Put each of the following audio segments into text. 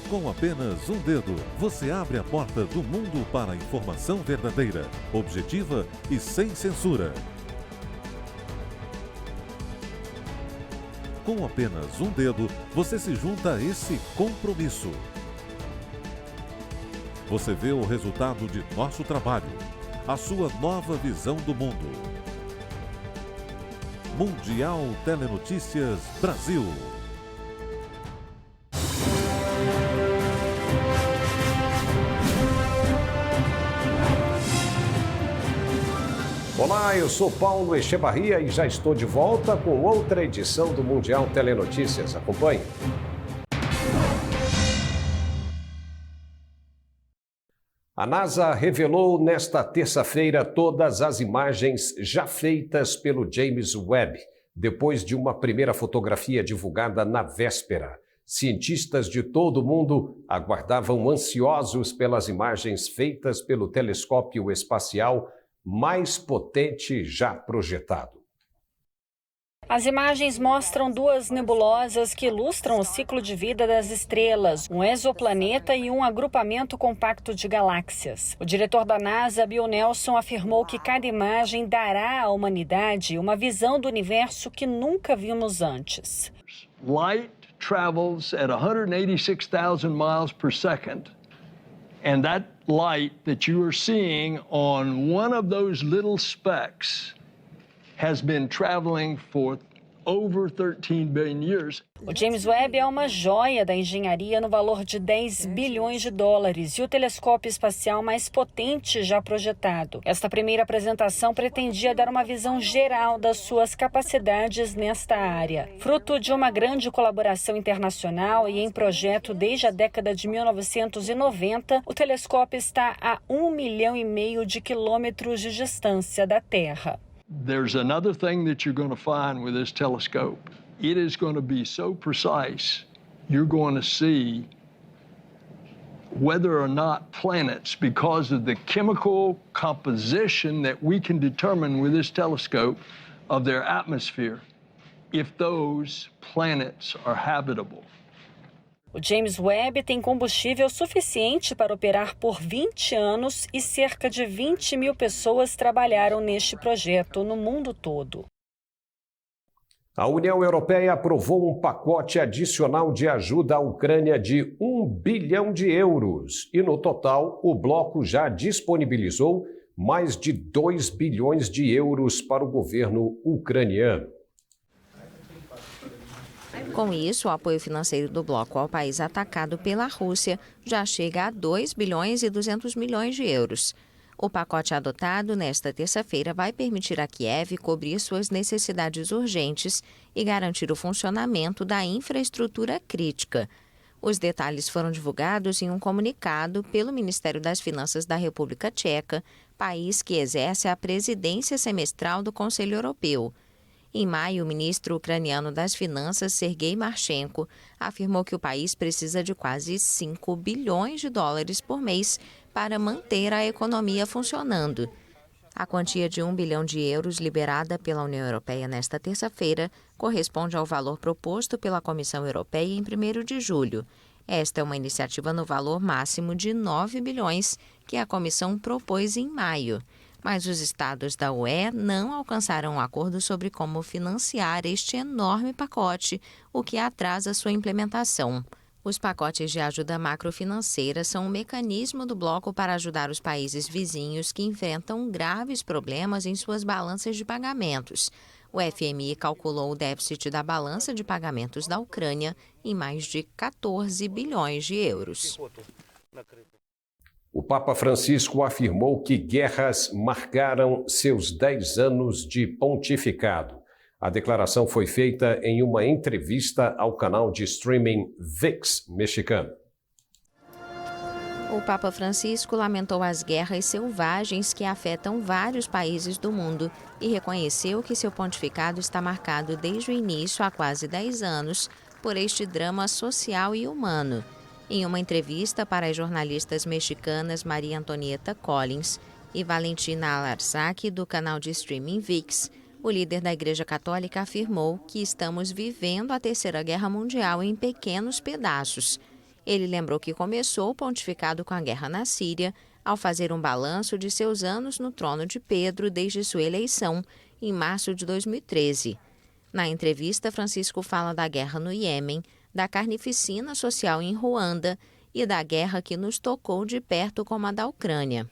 Com apenas um dedo, você abre a porta do mundo para a informação verdadeira, objetiva e sem censura. Com apenas um dedo, você se junta a esse compromisso. Você vê o resultado de nosso trabalho, a sua nova visão do mundo. Mundial Telenotícias Brasil. Olá, eu sou Paulo Echevarria e já estou de volta com outra edição do Mundial Telenotícias. Acompanhe. A NASA revelou nesta terça-feira todas as imagens já feitas pelo James Webb, depois de uma primeira fotografia divulgada na véspera. Cientistas de todo o mundo aguardavam ansiosos pelas imagens feitas pelo telescópio espacial mais potente já projetado. As imagens mostram duas nebulosas que ilustram o ciclo de vida das estrelas, um exoplaneta e um agrupamento compacto de galáxias. O diretor da NASA, Bill Nelson, afirmou que cada imagem dará à humanidade uma visão do universo que nunca vimos antes. Light travels at 186,000 miles per second. And that light that you are seeing on one of those little specks has been traveling for over 13 billion years. O James Webb é uma joia da engenharia no valor de 10 bilhões de dólares e o telescópio espacial mais potente já projetado. Esta primeira apresentação pretendia dar uma visão geral das suas capacidades nesta área. Fruto de uma grande colaboração internacional e em projeto desde a década de 1990, o telescópio está a 1,5 milhão de quilômetros de distância da Terra. There's another thing that you're going to find with this telescope. It is going to be so precise, you're going to see whether or not planets, because of the chemical composition that we can determine with this telescope of their atmosphere, if those planets are habitable. O James Webb tem combustível suficiente para operar por 20 anos e cerca de 20 mil pessoas trabalharam neste projeto no mundo todo. A União Europeia aprovou um pacote adicional de ajuda à Ucrânia de 1 bilhão de euros. E, no total, o bloco já disponibilizou mais de 2 bilhões de euros para o governo ucraniano. Com isso, o apoio financeiro do bloco ao país atacado pela Rússia já chega a 2 bilhões e 200 milhões de euros. O pacote adotado nesta terça-feira vai permitir a Kiev cobrir suas necessidades urgentes e garantir o funcionamento da infraestrutura crítica. Os detalhes foram divulgados em um comunicado pelo Ministério das Finanças da República Tcheca, país que exerce a presidência semestral do Conselho Europeu. Em maio, o ministro ucraniano das Finanças, Sergei Marchenko, afirmou que o país precisa de quase 5 bilhões de dólares por mês para manter a economia funcionando. A quantia de 1 bilhão de euros liberada pela União Europeia nesta terça-feira corresponde ao valor proposto pela Comissão Europeia em 1º de julho. Esta é uma iniciativa no valor máximo de 9 bilhões que a Comissão propôs em maio. Mas os estados da UE não alcançaram um acordo sobre como financiar este enorme pacote, o que atrasa sua implementação. Os pacotes de ajuda macrofinanceira são um mecanismo do bloco para ajudar os países vizinhos que enfrentam graves problemas em suas balanças de pagamentos. O FMI calculou o déficit da balança de pagamentos da Ucrânia em mais de 14 bilhões de euros. O Papa Francisco afirmou que guerras marcaram seus 10 anos de pontificado. A declaração foi feita em uma entrevista ao canal de streaming VIX mexicano. O Papa Francisco lamentou as guerras selvagens que afetam vários países do mundo e reconheceu que seu pontificado está marcado desde o início, há quase 10 anos, por este drama social e humano. Em uma entrevista para as jornalistas mexicanas Maria Antonieta Collins e Valentina Alarzac, do canal de streaming VIX, o líder da Igreja Católica afirmou que estamos vivendo a Terceira Guerra Mundial em pequenos pedaços. Ele lembrou que começou o pontificado com a guerra na Síria, ao fazer um balanço de seus anos no trono de Pedro desde sua eleição, em março de 2013. Na entrevista, Francisco fala da guerra no Iêmen, da carnificina social em Ruanda e da guerra que nos tocou de perto como a da Ucrânia.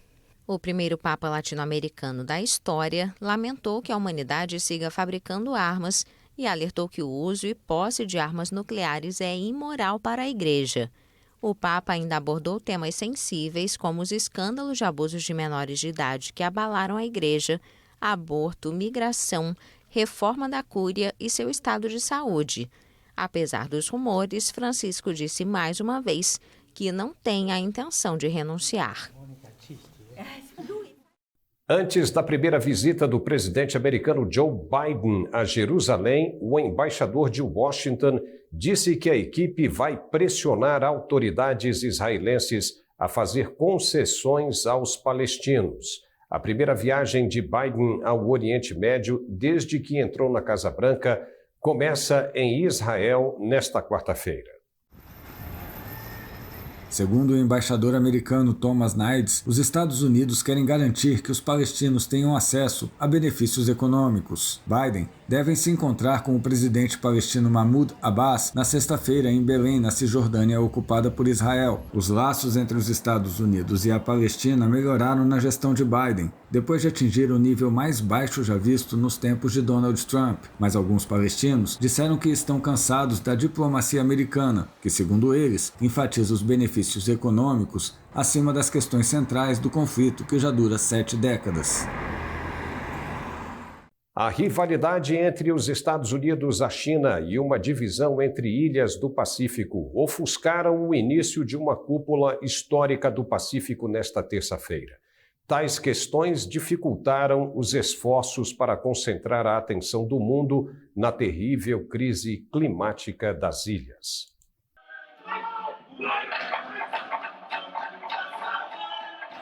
O primeiro Papa latino-americano da história lamentou que a humanidade siga fabricando armas e alertou que o uso e posse de armas nucleares é imoral para a Igreja. O Papa ainda abordou temas sensíveis como os escândalos de abusos de menores de idade que abalaram a Igreja, aborto, migração, reforma da Cúria e seu estado de saúde. Apesar dos rumores, Francisco disse mais uma vez que não tem a intenção de renunciar. Antes da primeira visita do presidente americano Joe Biden a Jerusalém, o embaixador de Washington disse que a equipe vai pressionar autoridades israelenses a fazer concessões aos palestinos. A primeira viagem de Biden ao Oriente Médio desde que entrou na Casa Branca começa em Israel nesta quarta-feira. Segundo o embaixador americano Thomas Nides, os Estados Unidos querem garantir que os palestinos tenham acesso a benefícios econômicos. Biden deve se encontrar com o presidente palestino Mahmoud Abbas na sexta-feira em Belém, na Cisjordânia ocupada por Israel. Os laços entre os Estados Unidos e a Palestina melhoraram na gestão de Biden, depois de atingir o nível mais baixo já visto nos tempos de Donald Trump. Mas alguns palestinos disseram que estão cansados da diplomacia americana, que, segundo eles, enfatiza os benefícios econômicos acima das questões centrais do conflito que já dura 7 décadas. A rivalidade entre os Estados Unidos, a China e uma divisão entre ilhas do Pacífico ofuscaram o início de uma cúpula histórica do Pacífico nesta terça-feira. Tais questões dificultaram os esforços para concentrar a atenção do mundo na terrível crise climática das ilhas.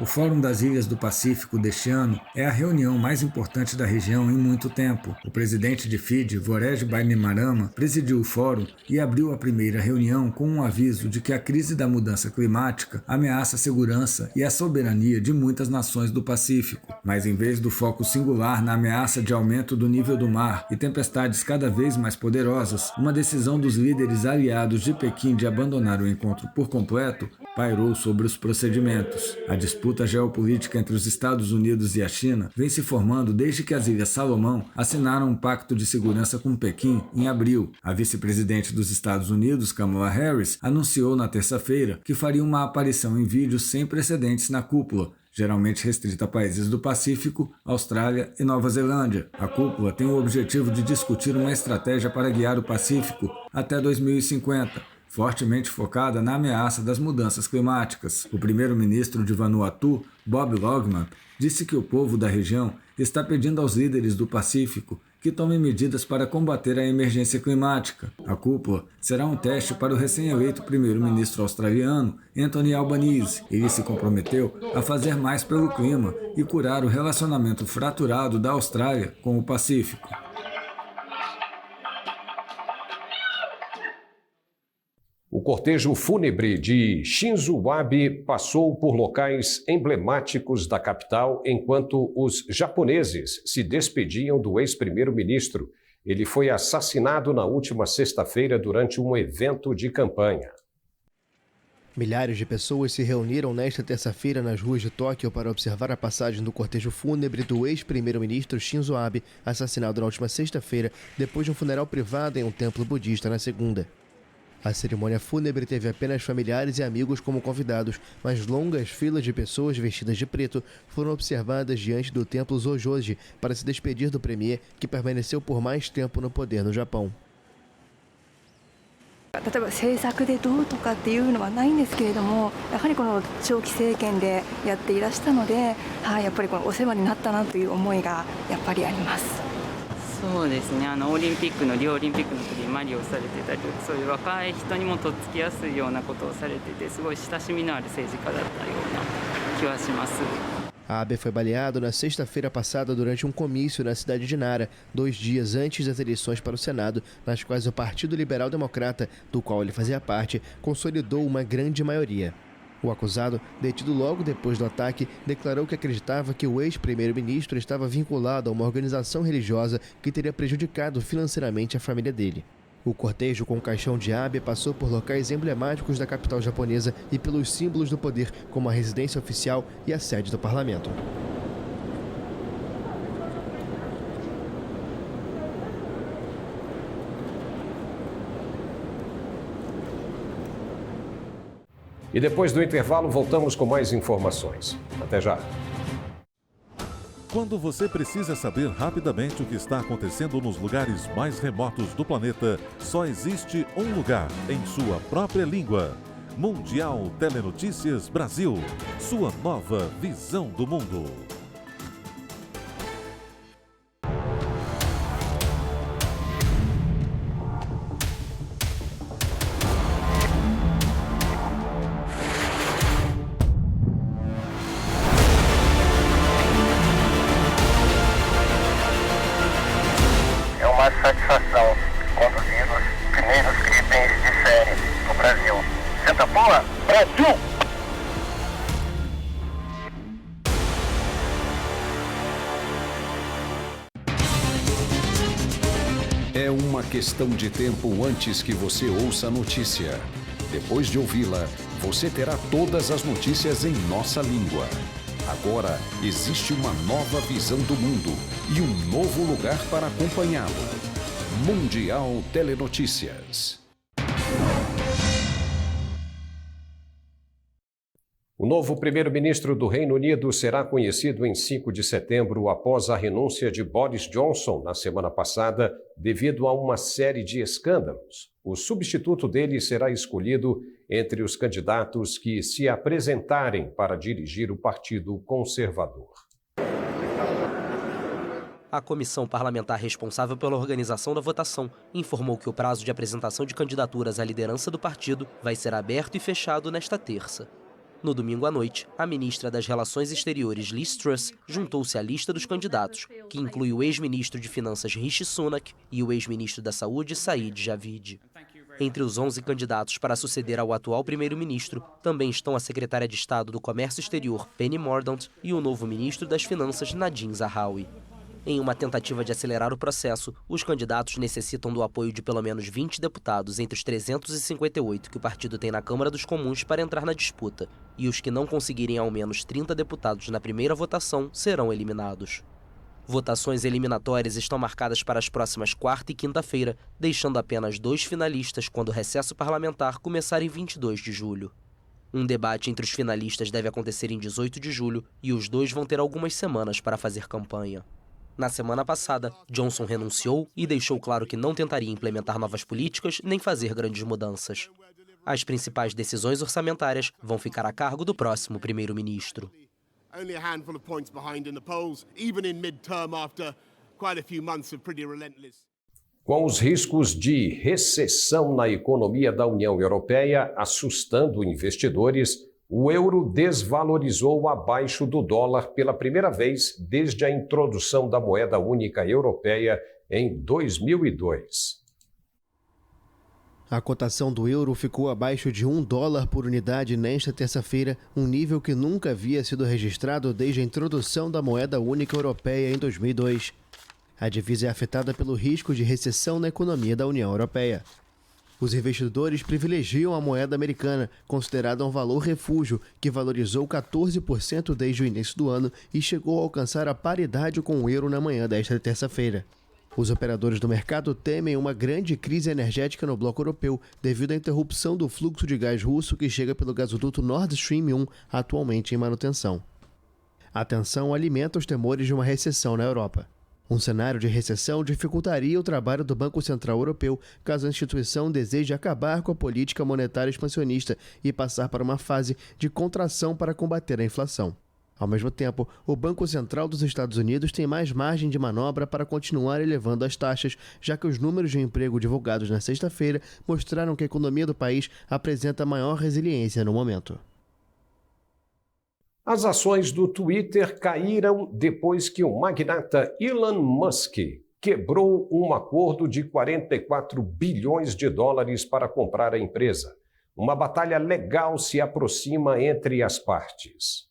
O Fórum das Ilhas do Pacífico deste ano é a reunião mais importante da região em muito tempo. O presidente de Fiji, Vorej Bainimarama, presidiu o fórum e abriu a primeira reunião com um aviso de que a crise da mudança climática ameaça a segurança e a soberania de muitas nações do Pacífico. Mas em vez do foco singular na ameaça de aumento do nível do mar e tempestades cada vez mais poderosas, uma decisão dos líderes aliados de Pequim de abandonar o encontro por completo pairou sobre os procedimentos. A disputa geopolítica entre os Estados Unidos e a China vem se formando desde que as Ilhas Salomão assinaram um pacto de segurança com Pequim em abril. A vice-presidente dos Estados Unidos, Kamala Harris, anunciou na terça-feira que faria uma aparição em vídeo sem precedentes na cúpula, geralmente restrita a países do Pacífico, Austrália e Nova Zelândia. A cúpula tem o objetivo de discutir uma estratégia para guiar o Pacífico até 2050, fortemente focada na ameaça das mudanças climáticas. O primeiro-ministro de Vanuatu, Bob Logman, disse que o povo da região está pedindo aos líderes do Pacífico que tomem medidas para combater a emergência climática. A cúpula será um teste para o recém-eleito primeiro-ministro australiano, Anthony Albanese. Ele se comprometeu a fazer mais pelo clima e curar o relacionamento fraturado da Austrália com o Pacífico. O cortejo fúnebre de Shinzo Abe passou por locais emblemáticos da capital enquanto os japoneses se despediam do ex-primeiro-ministro. Ele foi assassinado na última sexta-feira durante um evento de campanha. Milhares de pessoas se reuniram nesta terça-feira nas ruas de Tóquio para observar a passagem do cortejo fúnebre do ex-primeiro-ministro Shinzo Abe, assassinado na última sexta-feira depois de um funeral privado em um templo budista na segunda. A cerimônia fúnebre teve apenas familiares e amigos como convidados, mas longas filas de pessoas vestidas de preto foram observadas diante do templo Zojoji para se despedir do premier, que permaneceu por mais tempo no poder no Japão. 例えば政策でどうとかっていうのはないんですけれども、やはりこの長期政権でやっていらしたので、やっぱりこのお世話になったなという思いがやっぱりあります。そうですね、オリンピックのリオオリンピックの時にマリをされてたり、そういう若い人にもとっつきやすいようなことをされてて、すごい親しみのある政治家だったような気はします。Abe foi baleado na sexta-feira passada durante um comício na cidade de Nara, 2 dias antes das eleições para o Senado, nas quais o Partido Liberal Democrata, do qual ele fazia parte, consolidou uma grande maioria. O acusado, detido logo depois do ataque, declarou que acreditava que o ex-primeiro-ministro estava vinculado a uma organização religiosa que teria prejudicado financeiramente a família dele. O cortejo com o caixão de Abe passou por locais emblemáticos da capital japonesa e pelos símbolos do poder, como a residência oficial e a sede do parlamento. E depois do intervalo, voltamos com mais informações. Até já. Quando você precisa saber rapidamente o que está acontecendo nos lugares mais remotos do planeta, só existe um lugar em sua própria língua. Mundial Telenotícias Brasil. Sua nova visão do mundo. Satisfação conduzir os primeiros itens de série no Brasil. Senta boa, Brasil! É uma questão de tempo antes que você ouça a notícia. Depois de ouvi-la, você terá todas as notícias em nossa língua. Agora existe uma nova visão do mundo e um novo lugar para acompanhá-lo. Mundial Telenotícias. O novo primeiro-ministro do Reino Unido será conhecido em 5 de setembro após a renúncia de Boris Johnson na semana passada devido a uma série de escândalos. O substituto dele será escolhido entre os candidatos que se apresentarem para dirigir o Partido Conservador. A comissão parlamentar responsável pela organização da votação informou que o prazo de apresentação de candidaturas à liderança do partido vai ser aberto e fechado nesta terça. No domingo à noite, a ministra das Relações Exteriores, Liz Truss, juntou-se à lista dos candidatos, que inclui o ex-ministro de Finanças Rishi Sunak e o ex-ministro da Saúde, Said Javid. Entre os 11 candidatos para suceder ao atual primeiro-ministro, também estão a secretária de Estado do Comércio Exterior, Penny Mordaunt, e o novo ministro das Finanças, Nadine Zahawi. Em uma tentativa de acelerar o processo, os candidatos necessitam do apoio de pelo menos 20 deputados entre os 358 que o partido tem na Câmara dos Comuns para entrar na disputa, e os que não conseguirem ao menos 30 deputados na primeira votação serão eliminados. Votações eliminatórias estão marcadas para as próximas quarta e quinta-feira, deixando apenas 2 finalistas quando o recesso parlamentar começar em 22 de julho. Um debate entre os finalistas deve acontecer em 18 de julho e os 2 vão ter algumas semanas para fazer campanha. Na semana passada, Johnson renunciou e deixou claro que não tentaria implementar novas políticas nem fazer grandes mudanças. As principais decisões orçamentárias vão ficar a cargo do próximo primeiro-ministro. Com os riscos de recessão na economia da União Europeia assustando investidores, o euro desvalorizou abaixo do dólar pela primeira vez desde a introdução da moeda única europeia em 2002. A cotação do euro ficou abaixo de $1 por unidade nesta terça-feira, um nível que nunca havia sido registrado desde a introdução da moeda única europeia em 2002. A divisa é afetada pelo risco de recessão na economia da União Europeia. Os investidores privilegiam a moeda americana, considerada um valor refúgio, que valorizou 14% desde o início do ano e chegou a alcançar a paridade com o euro na manhã desta terça-feira. Os operadores do mercado temem uma grande crise energética no bloco europeu devido à interrupção do fluxo de gás russo que chega pelo gasoduto Nord Stream 1, atualmente em manutenção. A tensão alimenta os temores de uma recessão na Europa. Um cenário de recessão dificultaria o trabalho do Banco Central Europeu caso a instituição deseje acabar com a política monetária expansionista e passar para uma fase de contração para combater a inflação. Ao mesmo tempo, o Banco Central dos Estados Unidos tem mais margem de manobra para continuar elevando as taxas, já que os números de emprego divulgados na sexta-feira mostraram que a economia do país apresenta maior resiliência no momento. As ações do Twitter caíram depois que o magnata Elon Musk quebrou um acordo de 44 bilhões de dólares para comprar a empresa. Uma batalha legal se aproxima entre as partes.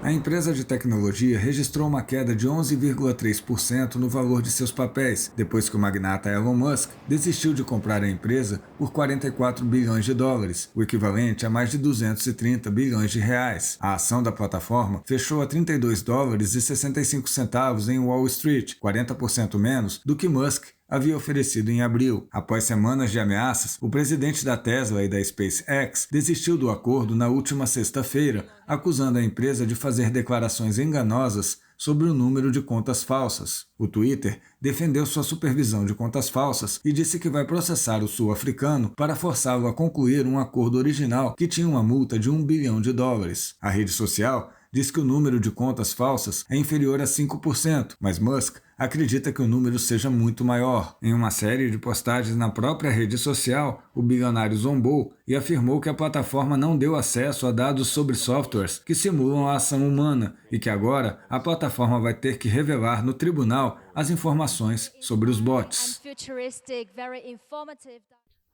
A empresa de tecnologia registrou uma queda de 11,3% no valor de seus papéis, depois que o magnata Elon Musk desistiu de comprar a empresa por 44 bilhões de dólares, o equivalente a mais de 230 bilhões de reais. A ação da plataforma fechou a 32 dólares e 65 centavos em Wall Street, 40% menos do que Musk havia oferecido em abril. Após semanas de ameaças, o presidente da Tesla e da SpaceX desistiu do acordo na última sexta-feira, acusando a empresa de fazer declarações enganosas sobre o número de contas falsas. O Twitter defendeu sua supervisão de contas falsas e disse que vai processar o sul-africano para forçá-lo a concluir um acordo original que tinha uma multa de 1 bilhão de dólares. A rede social diz que o número de contas falsas é inferior a 5%, mas Musk acredita que o número seja muito maior. Em uma série de postagens na própria rede social, o bilionário zombou e afirmou que a plataforma não deu acesso a dados sobre softwares que simulam a ação humana e que agora a plataforma vai ter que revelar no tribunal as informações sobre os bots.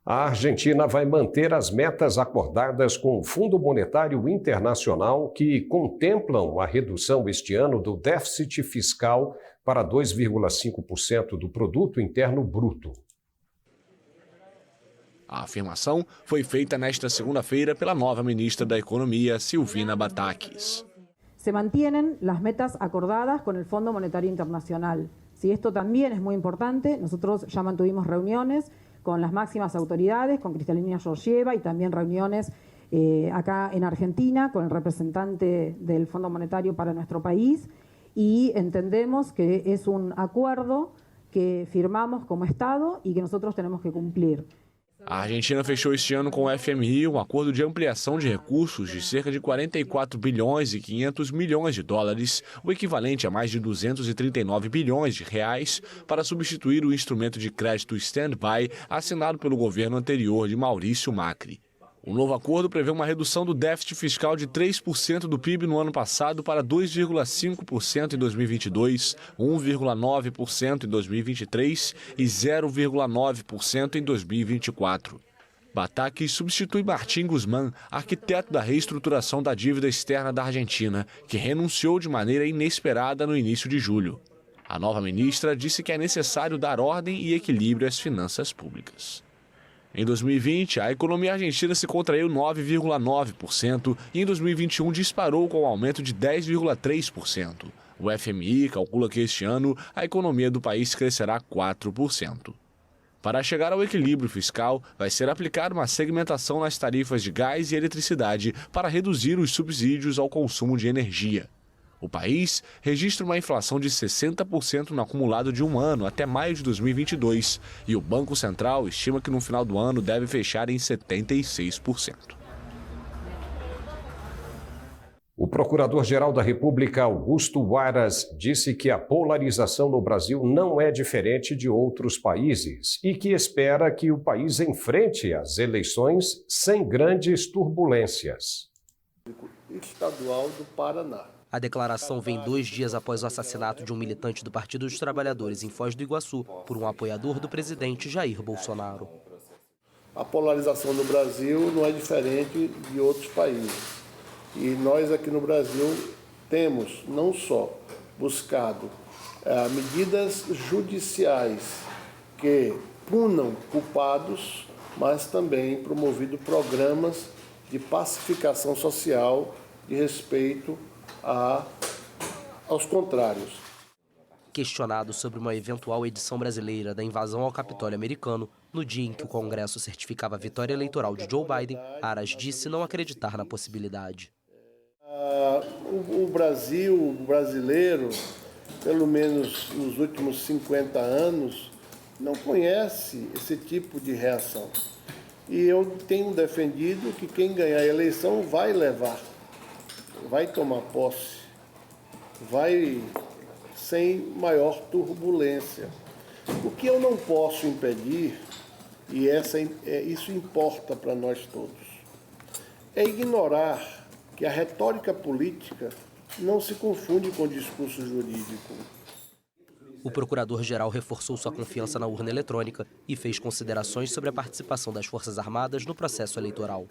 A Argentina vai manter as metas acordadas com o Fundo Monetário Internacional que contemplam a redução este ano do déficit fiscal para 2,5% do Produto Interno Bruto. A afirmação foi feita nesta segunda-feira pela nova ministra da Economia, Silvina Batakis. Se mantienen las metas acordadas con el Fondo Monetario Internacional. Si esto también es muy importante, nosotros ya mantuvimos reuniones con las máximas autoridades, con Cristalina Georgieva y también reuniones acá en Argentina con el representante del Fondo Monetario para nuestro país y entendemos que es un acuerdo que firmamos como Estado y que nosotros tenemos que cumplir. A Argentina fechou este ano com o FMI um acordo de ampliação de recursos de cerca de 44 bilhões e 500 milhões de dólares, o equivalente a mais de 239 bilhões de reais, para substituir o instrumento de crédito stand-by assinado pelo governo anterior de Maurício Macri. O novo acordo prevê uma redução do déficit fiscal de 3% do PIB no ano passado para 2,5% em 2022, 1,9% em 2023 e 0,9% em 2024. Batakis substitui Martín Guzmán, arquiteto da reestruturação da dívida externa da Argentina, que renunciou de maneira inesperada no início de julho. A nova ministra disse que é necessário dar ordem e equilíbrio às finanças públicas. Em 2020, a economia argentina se contraiu 9,9% e em 2021 disparou com um aumento de 10,3%. O FMI calcula que este ano a economia do país crescerá 4%. Para chegar ao equilíbrio fiscal, vai ser aplicada uma segmentação nas tarifas de gás e eletricidade para reduzir os subsídios ao consumo de energia. O país registra uma inflação de 60% no acumulado de um ano até maio de 2022 e o Banco Central estima que no final do ano deve fechar em 76%. O Procurador-Geral da República, Augusto Aras, disse que a polarização no Brasil não é diferente de outros países e que espera que o país enfrente as eleições sem grandes turbulências. Estadual do Paraná. A declaração vem 2 dias após o assassinato de um militante do Partido dos Trabalhadores em Foz do Iguaçu por um apoiador do presidente Jair Bolsonaro. A polarização no Brasil não é diferente de outros países. E nós aqui no Brasil temos não só buscado medidas judiciais que punam culpados, mas também promovido programas de pacificação social de respeito aos contrários. Questionado sobre uma eventual edição brasileira da invasão ao Capitólio americano, no dia em que o Congresso certificava a vitória eleitoral de Joe Biden, Aras disse não acreditar na possibilidade. O Brasil, o brasileiro, pelo menos nos últimos 50 anos, não conhece esse tipo de reação. E eu tenho defendido que quem ganhar a eleição vai levar, vai tomar posse, vai sem maior turbulência. O que eu não posso impedir, e isso importa para nós todos, é ignorar que a retórica política não se confunde com o discurso jurídico. O procurador-geral reforçou sua confiança na urna eletrônica e fez considerações sobre a participação das Forças Armadas no processo eleitoral.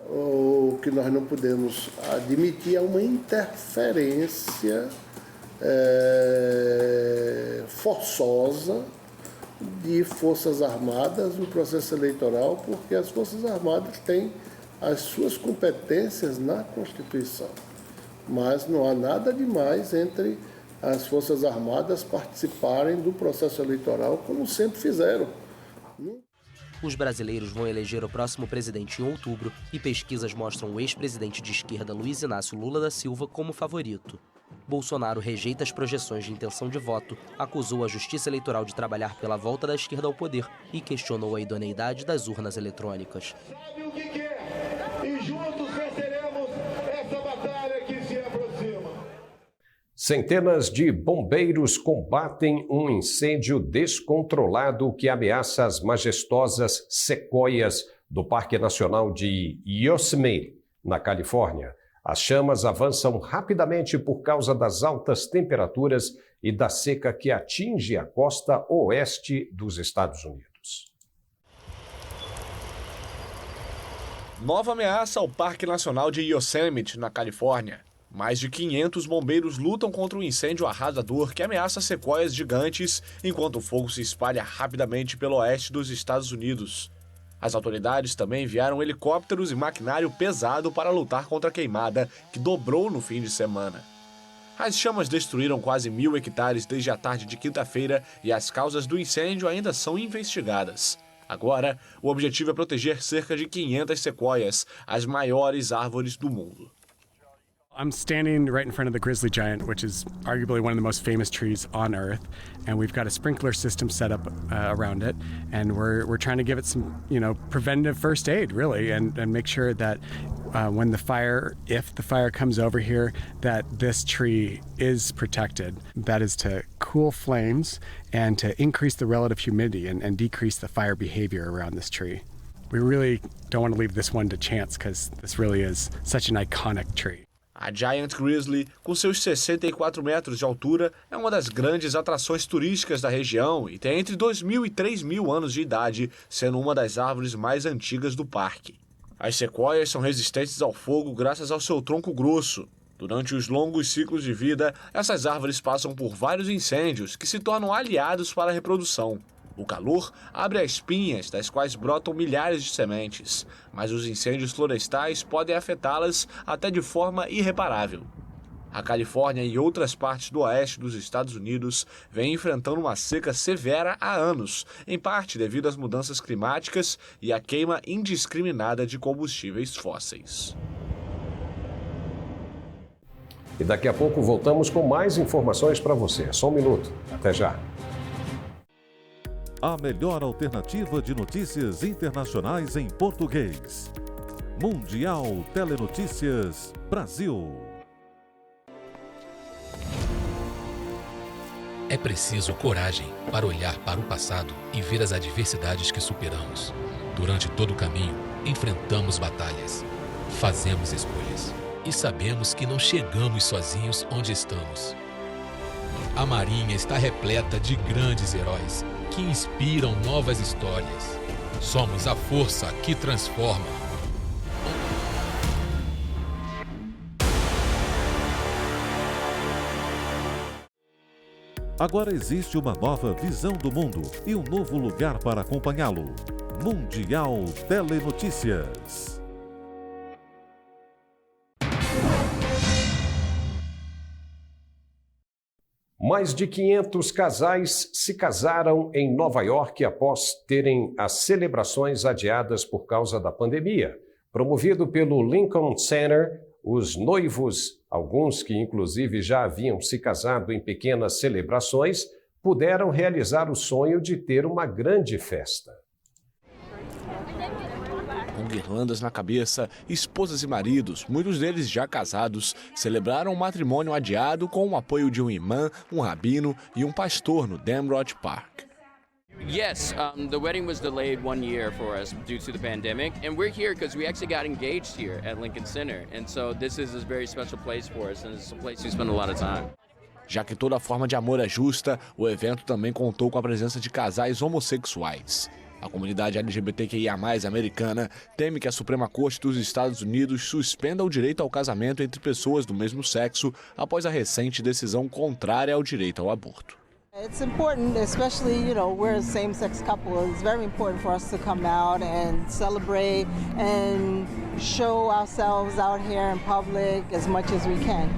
O que nós não podemos admitir é uma interferência forçosa de Forças Armadas no processo eleitoral, porque as Forças Armadas têm as suas competências na Constituição. Mas não há nada demais entre as Forças Armadas participarem do processo eleitoral, como sempre fizeram. Os brasileiros vão eleger o próximo presidente em outubro e pesquisas mostram o ex-presidente de esquerda Luiz Inácio Lula da Silva como favorito. Bolsonaro rejeita as projeções de intenção de voto, acusou a Justiça Eleitoral de trabalhar pela volta da esquerda ao poder e questionou a idoneidade das urnas eletrônicas. Sabe o que quer? E juntos venceremos essa batalha que se aproxima. Centenas de bombeiros combatem um incêndio descontrolado que ameaça as majestosas sequoias do Parque Nacional de Yosemite, na Califórnia. As chamas avançam rapidamente por causa das altas temperaturas e da seca que atinge a costa oeste dos Estados Unidos. Nova ameaça ao Parque Nacional de Yosemite, na Califórnia. Mais de 500 bombeiros lutam contra um incêndio arrasador que ameaça sequoias gigantes, enquanto o fogo se espalha rapidamente pelo oeste dos Estados Unidos. As autoridades também enviaram helicópteros e maquinário pesado para lutar contra a queimada, que dobrou no fim de semana. As chamas destruíram quase 1.000 hectares desde a tarde de quinta-feira e as causas do incêndio ainda são investigadas. Agora, o objetivo é proteger cerca de 500 sequoias, as maiores árvores do mundo. I'm standing right in front of the grizzly giant, which is arguably one of the most famous trees on Earth, and we've got a sprinkler system set up around it, and we're trying to give it some, preventative first aid, really, and make sure that if the fire comes over here, that this tree is protected. That is to cool flames and to increase the relative humidity and decrease the fire behavior around this tree. We really don't want to leave this one to chance because this really is such an iconic tree. A Giant Grizzly, com seus 64 metros de altura, é uma das grandes atrações turísticas da região e tem entre 2.000 e 3.000 anos de idade, sendo uma das árvores mais antigas do parque. As sequoias são resistentes ao fogo graças ao seu tronco grosso. Durante os longos ciclos de vida, essas árvores passam por vários incêndios que se tornam aliados para a reprodução. O calor abre as pinhas, das quais brotam milhares de sementes, mas os incêndios florestais podem afetá-las até de forma irreparável. A Califórnia e outras partes do oeste dos Estados Unidos vêm enfrentando uma seca severa há anos, em parte devido às mudanças climáticas e à queima indiscriminada de combustíveis fósseis. E daqui a pouco voltamos com mais informações para você. Só um minuto. Até já. A melhor alternativa de notícias internacionais em português. Mundial Telenotícias Brasil. É preciso coragem para olhar para o passado e ver as adversidades que superamos. Durante todo o caminho, enfrentamos batalhas, fazemos escolhas e sabemos que não chegamos sozinhos onde estamos. A Marinha está repleta de grandes heróis que inspiram novas histórias. Somos a força que transforma. Agora existe uma nova visão do mundo e um novo lugar para acompanhá-lo. Mundial Telenotícias. Mais de 500 casais se casaram em Nova York após terem as celebrações adiadas por causa da pandemia. Promovido pelo Lincoln Center, os noivos, alguns que inclusive já haviam se casado em pequenas celebrações, puderam realizar o sonho de ter uma grande festa. Com guirlandas na cabeça, esposas e maridos, muitos deles já casados, celebraram um matrimônio adiado com o apoio de um imã, um rabino e um pastor no Damrosch Park. Yes, the wedding was delayed 1 year for us due to the pandemic, and we're here because we actually got engaged here at Lincoln Center, and so this is a very special place for us, and it's a place we spend a lot of time. Já que toda forma de amor é justa, o evento também contou com a presença de casais homossexuais. A comunidade LGBTQIA+, americana, teme que a Suprema Corte dos Estados Unidos suspenda o direito ao casamento entre pessoas do mesmo sexo após a recente decisão contrária ao direito ao aborto. It's important, especially, we're a same-sex couple. It's very important for us to come out and celebrate and show ourselves out here in public as much as we can.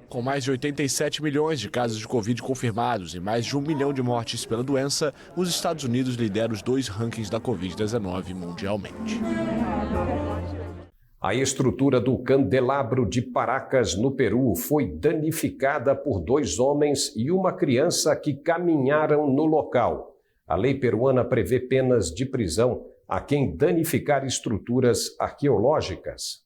Com mais de 87 milhões de casos de Covid confirmados e mais de 1 milhão de mortes pela doença, os Estados Unidos lideram os 2 rankings da Covid-19 mundialmente. A estrutura do candelabro de Paracas, no Peru, foi danificada por 2 homens e uma criança que caminharam no local. A lei peruana prevê penas de prisão a quem danificar estruturas arqueológicas.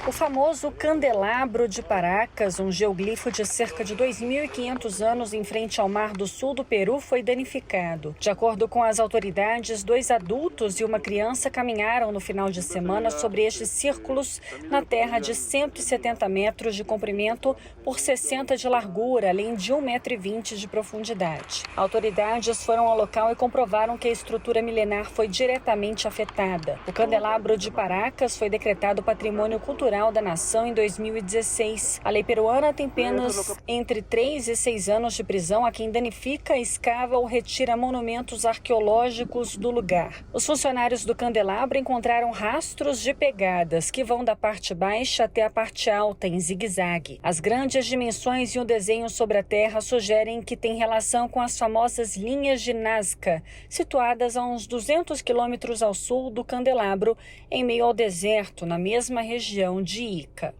O famoso candelabro de Paracas, um geoglifo de cerca de 2.500 anos em frente ao Mar do Sul do Peru, foi danificado. De acordo com as autoridades, 2 adultos e uma criança caminharam no final de semana sobre estes círculos na terra de 170 metros de comprimento por 60 de largura, além de 1,20 m de profundidade. Autoridades foram ao local e comprovaram que a estrutura milenar foi diretamente afetada. O candelabro de Paracas foi decretado patrimônio cultural da nação em 2016. A lei peruana tem penas entre 3 e 6 anos de prisão a quem danifica, escava ou retira monumentos arqueológicos do lugar. Os funcionários do candelabro encontraram rastros de pegadas que vão da parte baixa até a parte alta, em zigue-zague. As grandes dimensões e o desenho sobre a terra sugerem que tem relação com as famosas linhas de Nazca, situadas a uns 200 quilômetros ao sul do candelabro, em meio ao deserto, na mesma região de Ica.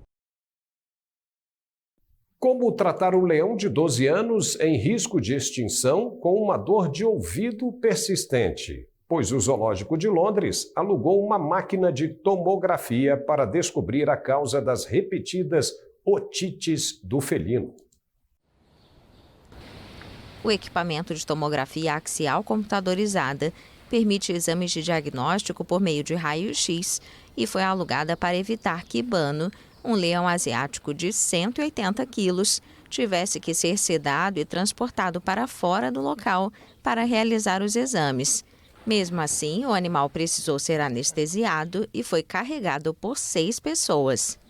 Como tratar o leão de 12 anos em risco de extinção com uma dor de ouvido persistente? Pois o Zoológico de Londres alugou uma máquina de tomografia para descobrir a causa das repetidas otites do felino. O equipamento de tomografia axial computadorizada permite exames de diagnóstico por meio de raio-x e foi alugada para evitar que Bano, um leão asiático de 180 quilos, tivesse que ser sedado e transportado para fora do local para realizar os exames. Mesmo assim, o animal precisou ser anestesiado e foi carregado por 6 pessoas.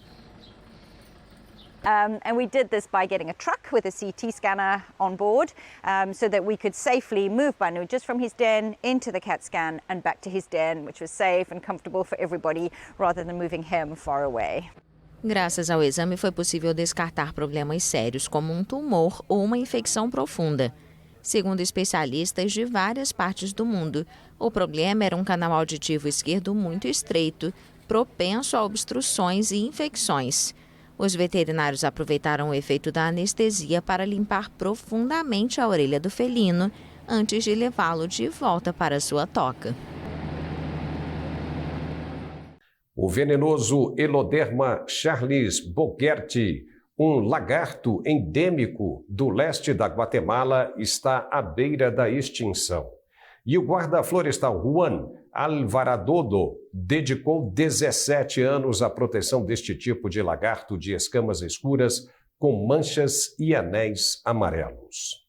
And we did this by getting a truck with a CT scanner on board so that we could safely move Banu just from his den into the CAT scan and back to his den, which was safe and comfortable for everybody rather than moving him far away. Graças ao exame foi possível descartar problemas sérios como um tumor ou uma infecção profunda. Segundo especialistas de várias partes do mundo, o problema era um canal auditivo esquerdo muito estreito, propenso a obstruções e infecções. Os veterinários aproveitaram o efeito da anestesia para limpar profundamente a orelha do felino antes de levá-lo de volta para sua toca. O venenoso Eloderma charles bogerti, um lagarto endêmico do leste da Guatemala, está à beira da extinção. E o guarda florestal Juan Alvaradodo dedicou 17 anos à proteção deste tipo de lagarto de escamas escuras com manchas e anéis amarelos.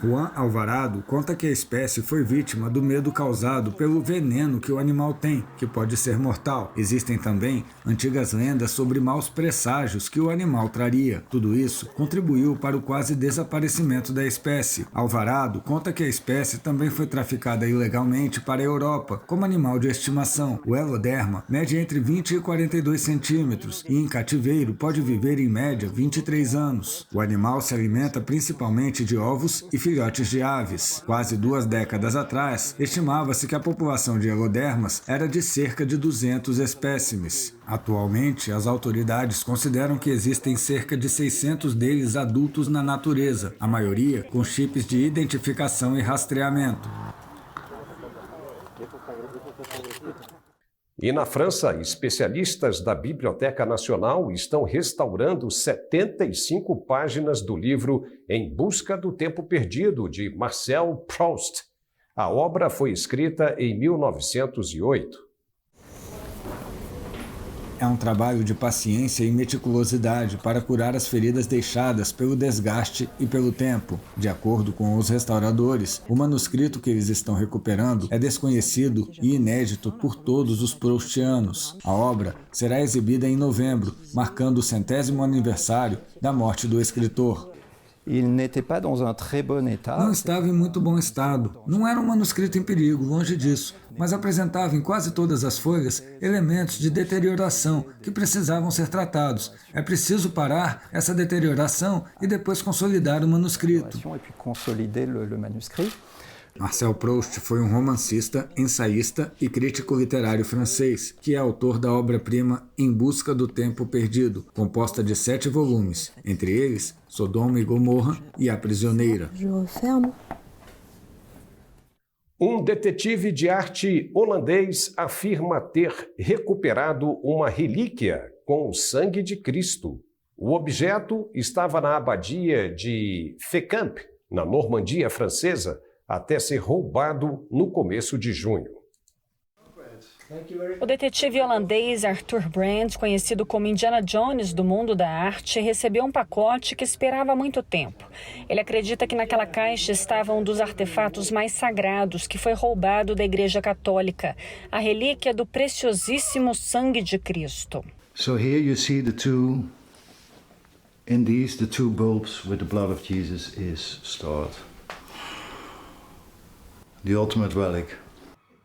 Juan Alvarado conta que a espécie foi vítima do medo causado pelo veneno que o animal tem, que pode ser mortal. Existem também antigas lendas sobre maus presságios que o animal traria. Tudo isso contribuiu para o quase desaparecimento da espécie. Alvarado conta que a espécie também foi traficada ilegalmente para a Europa como animal de estimação. O Eloderma mede entre 20 e 42 centímetros e em cativeiro pode viver em média 23 anos. O animal se alimenta principalmente de ovos e filhotes de aves. Quase 2 décadas atrás, estimava-se que a população de elodermas era de cerca de 200 espécimes. Atualmente, as autoridades consideram que existem cerca de 600 deles adultos na natureza, a maioria com chips de identificação e rastreamento. E na França, especialistas da Biblioteca Nacional estão restaurando 75 páginas do livro Em Busca do Tempo Perdido, de Marcel Proust. A obra foi escrita em 1908. É um trabalho de paciência e meticulosidade para curar as feridas deixadas pelo desgaste e pelo tempo. De acordo com os restauradores, o manuscrito que eles estão recuperando é desconhecido e inédito por todos os proustianos. A obra será exibida em novembro, marcando o 100º aniversário da morte do escritor. Não estava em muito bom estado. Não era um manuscrito em perigo, longe disso, mas apresentava em quase todas as folhas elementos de deterioração que precisavam ser tratados. É preciso parar essa deterioração e depois consolidar o manuscrito. Marcel Proust foi um romancista, ensaísta e crítico literário francês, que é autor da obra-prima Em Busca do Tempo Perdido, composta de 7 volumes, entre eles Sodoma e Gomorra e A Prisioneira. Um detetive de arte holandês afirma ter recuperado uma relíquia com o sangue de Cristo. O objeto estava na abadia de Fécamp, na Normandia francesa, até ser roubado no começo de junho. O detetive holandês Arthur Brand, conhecido como Indiana Jones do mundo da arte, recebeu um pacote que esperava há muito tempo. Ele acredita que naquela caixa estava um dos artefatos mais sagrados que foi roubado da Igreja Católica, a relíquia do preciosíssimo sangue de Cristo. So here you see the two, in these the two bulbs where the blood of Jesus is stored. The ultimate relic.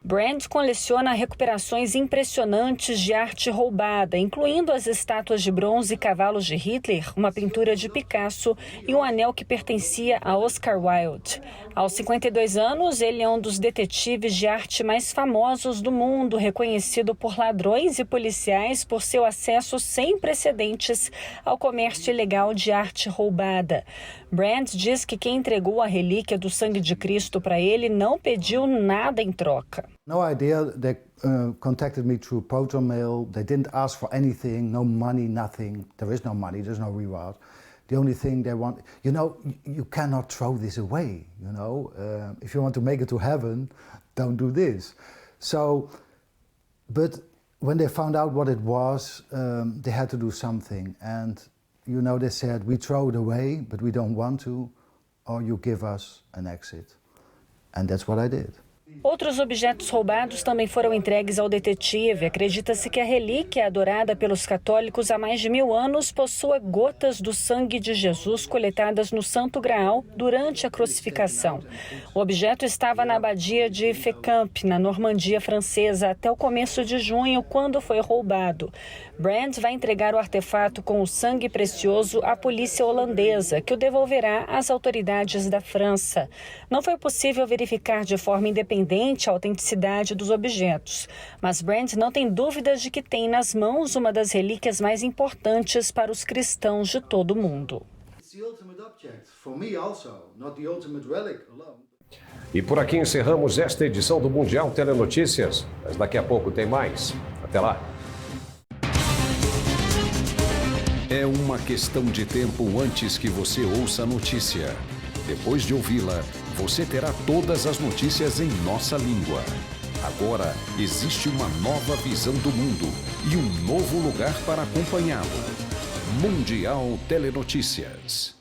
Brand coleciona recuperações impressionantes de arte roubada, incluindo as estátuas de bronze e cavalos de Hitler, uma pintura de Picasso e um anel que pertencia a Oscar Wilde. Aos 52 anos, ele é um dos detetives de arte mais famosos do mundo, reconhecido por ladrões e policiais por seu acesso sem precedentes ao comércio ilegal de arte roubada. Brand diz que quem entregou a relíquia do sangue de Cristo para ele não pediu nada em troca. No idea. They contacted me through proton mail. They didn't ask for anything, no money, nothing. There is no money, there's no reward. The only thing they want, you cannot throw this away, If you want to make it to heaven, don't do this. So, but when they found out what it was, they had to do something. And, they said, we throw it away, but we don't want to, or you give us an exit. And that's what I did. Outros objetos roubados também foram entregues ao detetive. Acredita-se que a relíquia, adorada pelos católicos há mais de 1000 anos, possua gotas do sangue de Jesus coletadas no Santo Graal durante a crucificação. O objeto estava na abadia de Fécamp, na Normandia francesa, até o começo de junho, quando foi roubado. Brand vai entregar o artefato com o sangue precioso à polícia holandesa, que o devolverá às autoridades da França. Não foi possível verificar de forma independente a autenticidade dos objetos, mas Brand não tem dúvidas de que tem nas mãos uma das relíquias mais importantes para os cristãos de todo o mundo. E por aqui encerramos esta edição do Mundial Telenotícias, mas daqui a pouco tem mais. Até lá! É uma questão de tempo antes que você ouça a notícia. Depois de ouvi-la, você terá todas as notícias em nossa língua. Agora, existe uma nova visão do mundo e um novo lugar para acompanhá-lo. Mundial Telenotícias.